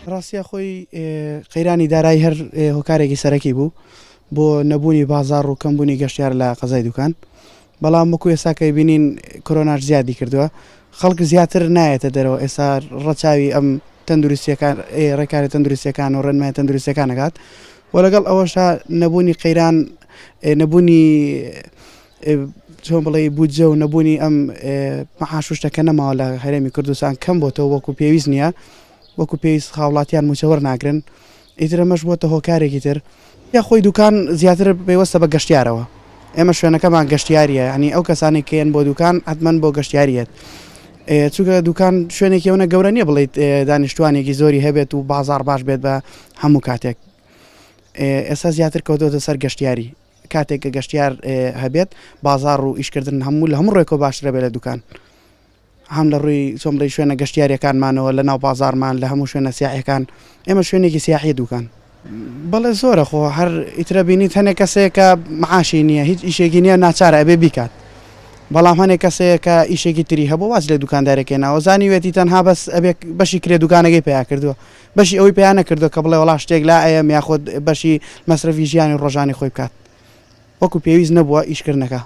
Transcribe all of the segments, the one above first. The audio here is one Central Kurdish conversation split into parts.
ڕاستیە خۆی قەیرانی دارایی هەر هۆکارێکی سەرەکی بوو بۆ نەبوونی بازار و کەمبوونی گەشتیار لە قەزای دوکان بەڵام وەکو ئێساکەی بینین کۆرۆناش زیادی کردووە خەڵک زیاتر نایەتە دەرەوە ئێستا ڕەچاوی ئەم تەندروستیەکان ڕێکاری تەندروستیەکان و ڕێنمای تەندروستیەکانەکات و لەگەڵ ئەوەشا نەبوونی قەیران نەبوونی چۆن بڵێ بودجە و نەبوونی ئەم مەحاشوشتەکە نەماوە لە هەرێمی کوردستان کەم بۆتەوە وەکو پێویست نییە وەکو پێویست خاوڵاتیان موچەوەەر ناگرن ئیتر ئەمەش بۆتە هۆکارێکی تر یا خۆی دوکان زیاتر پێوەستە بە گەشتیارەوە ئێمە شوێنەکەمان گەشتیاریە ینی ئەو کەسانی کێن بۆ دوکان حتمما بۆ گەشتیاریەت چونکە دوکان شوێنێکیەوەنە گەورە نییە بڵیت دانیشتوانێکی زۆری هەبێت و بازار باش بێت بە هەموو کاتێک ئێستا زیاتر کەوتۆتە سەر گەشتیاری کاتێک کە گەشتیار هەبێت بازار و ئیشکردن هەموو لە هەموو ڕێکۆ باشترە بێت لە دوکان هەم لە ڕووی چۆن بڵێ شوێنە گەشتیاریەکانمانەوە لە ناو بازارمان لە هەموو شوێنە سیاحەکان ئێمە شوێنێکی سیاحی دوکان بەڵێ زۆرە خۆ هەر ئیترە بینیت هەنێک کەسەیەکە معاشی نییە هیچ ئیشێکی نییە ناچارە ئەبێ بیکات بەڵام هەنێک کەسەیەکە ئیشێکی تری هەبوو واز لە دوکاندارێکێنەوە زانیوێتی تەنها بەس ئەبێ بەشی کرێ دوکانەکەی پێیا کردووە بەشی ئەوی پێیان نەکردو کە بڵێ وڵا شتێک لا ئەیە یاخۆت بەشی مەسرەفی ژیانی ڕۆژانی خۆی بکات وەکو پێویست نەبووە ئیشکردنەکە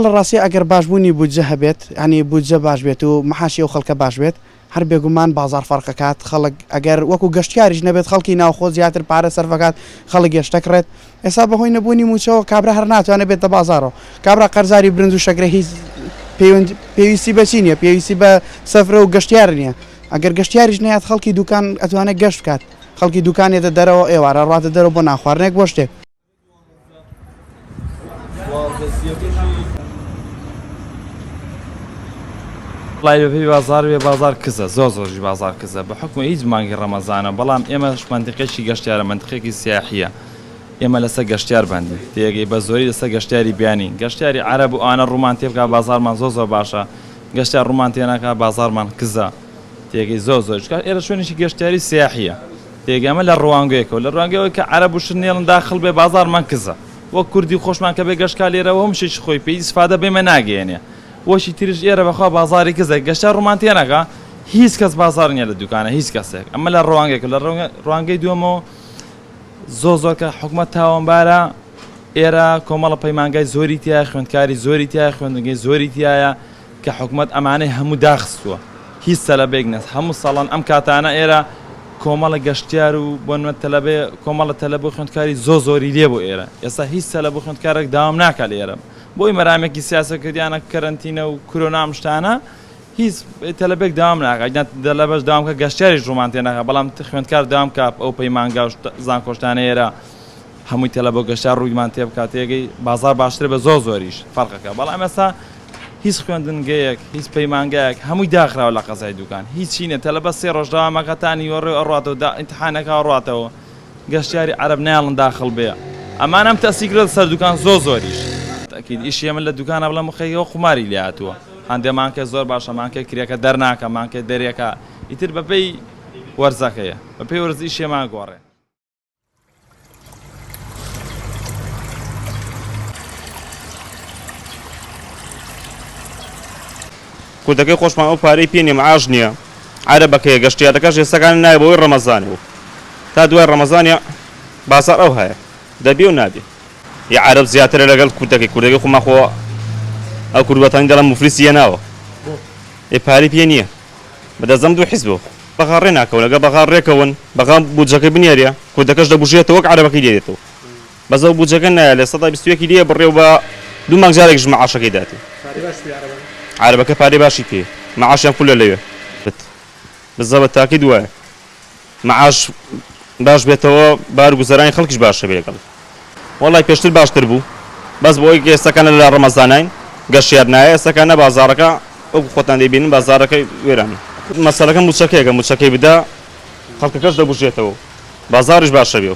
لە ڕاستی ئەگەر باشبوونی بودجە هەبێت ینی بودجە باش بێت و مەحاشی ئەو خەڵکە باش بێت هەر بێگومان بازار فەرقەکات خەڵک ئەگەر وەکو گەشتیاریش نەبێت خەڵکی ناوخۆ زیاتر پارە سەرفەکات خەڵک گەشتەکڕێت ئێستا بەهۆی نەبوونی موچەوە کابرا هەر ناتوانێت بێتە بازارەوە کابرا قەرزاری برنج و شەکرە هیچ پێویستی بەچی نییە پێویستی بە سەفرە و گەشتیار نییە ئەگەر گەشتیاریش نەیات خەڵکی دوکان ئەتوانێت گەشت بکات خەڵکی دوکانێتە دەرەوە ئێوارە ڕاتە دەرەوە بۆ ناخواردنێک بۆ شتێک لای بازار بێ بازار کزە زۆری بازار کزە بە حکومە هیچ مانگی ڕەمەزانە بەڵام ئێمەش منتیقێکی گەشتیارە منتیقێکی سیاحیە ئێمە لەسەر گەشتیار بندی تێگەی بە زۆری لەسەر گەشتیاری بیانی گەشتیاری عەرەب و ئانە ڕوومان تێ بکات بازارمان زۆر باشە گەشتیار ڕوومان تێ ناکات بازارمان کزە تێگەی زۆر ئێرە شوێنێکی گەشتیاری سیاحیە تێگە ئەمە لە ڕوانگەیەکەوە لە ڕوانگەیەوە کە عەرەب و شنێڵن داخڵ بێ بازارمان کزە وەک کوردی خۆشمان کە بێ گەشتکا لێرەوە هەموو شتێکی خۆی پێی ئیسفادە بێمە ناگەیەنێ وەشی تریش ئێرە بەخوا بازاری کزە گەشتیار ڕوومان تێ ناکا هیچ کەس بازار نییە لە دوکانە هیچ کەسێک ئەمە لە ڕوانگەیەکە لە ڕوانگەی دووەمەوە زۆر کە حکومەت تاوانبارە ئێرە کۆمەڵە پەیمانگای زۆری تایە خوێندکاری زۆری تایە خوێندنگەی زۆری تایە کە حکومەت ئەمانەی هەموو داخستووە هیچ سەلەبێک نەس هەموو ساڵان ئەم کاتانە ئێرە کۆمەڵە گەشتیار و بۆنمە تەلەبێ کۆمەڵە تەلەبە خوێندکاری زۆری لێ بۆ ئێرە ئێستا هیچ سەلەبە خوێندکارێک داوام ناکات لە ئێرە بۆی مەرامێکی سیاسەکردیانە کەرەنتینە و کۆرۆنامشتانە هیچ تەلەبێک داوام ناکات دەلەبەش داوام کە گەشتیاریش ڕوومان تێ ناکات بەڵام خوێندکار داوام کات ئەو پەیمانگا زانکۆشتانە ئێرە هەمووی تەلەبە گەشتیار ڕوویمان تێ بکات تێگەی بازار باشترە بە زۆریش فەرقەکە بەڵام ئێستا هیچ خوێندنگەیەک هیچ پەیمانگایەک هەمووی داخراوە لە قەزای دوکان هیچی نیە تەلەبە 3 ڕۆژ داوامەکەتانی وەڕێ ئەڕاتەوە ئیمتیحانەکە ڕاتەوە گەشتیاری عەرەب نایڵن داخڵ بێ ئەمان ئەم تەسیگرە سەر دوکان زۆریش تاکید ئیشی ئێمە لە دوکانە بڵێ مخەیەوە خماری لێ هاتووە هەندێمانکە زۆر باشە مانکە کرێکە دەرناکە مانکە دەرێکە ئیتر بەپێی وەرزەکەیە بەپێی وەرز ئیشێمان گۆڕێ کوردەکەی خۆشمان ئەو پارەی پێ نیە معاش نییە عەرەبەکەیە گەشتیارەکەش ئێستاکان نایە بۆی ڕەمەزانی بوو تا دوای ڕەمەزانە بازار ئەو هەیە دەبێ و نابێ یا عەرەب زیاترە لەگەڵ کوردەکەی خۆمان خۆ ئەو کوردوەتانی دەڵام مفلیسی هێناوە پارەی پێ نییە بەدەزەم دوو حیزبەوە بەغا ڕێ ناکەون لەگە بەغا ڕێکەون بەغا بودجەکەی بنێریە کوردەکەش دەبوژێتەوە وەک عەرەبەکەی دێتەوە بەزە بودجەکە نایە لە 121 لێ بڕێ و بە دوو مانگ جارێکش مەعاشەکەی داتی عەرەبەکە پارەی باشی پێ مەعاشیان پولە لەوێ بزە بە تاکی دوایە مەعاش باش بێتەوە بارگوزەرانی خەڵکیش باشە بێ لەگەڵ وەڵای پێشتر باشتر بوو بەس بۆ ئەوەی ئێستاکانە لە ڕەمەزانین گەشتیار نایە ئێستاکانە بازارەکە وەکو خۆتان دەیبینن بازارەکەی وێرانە مەسەلەکە موچەکەیەکە موچەکەی بدا خەڵکەکەش دەبوژێتەوە بازاریش باشە بێ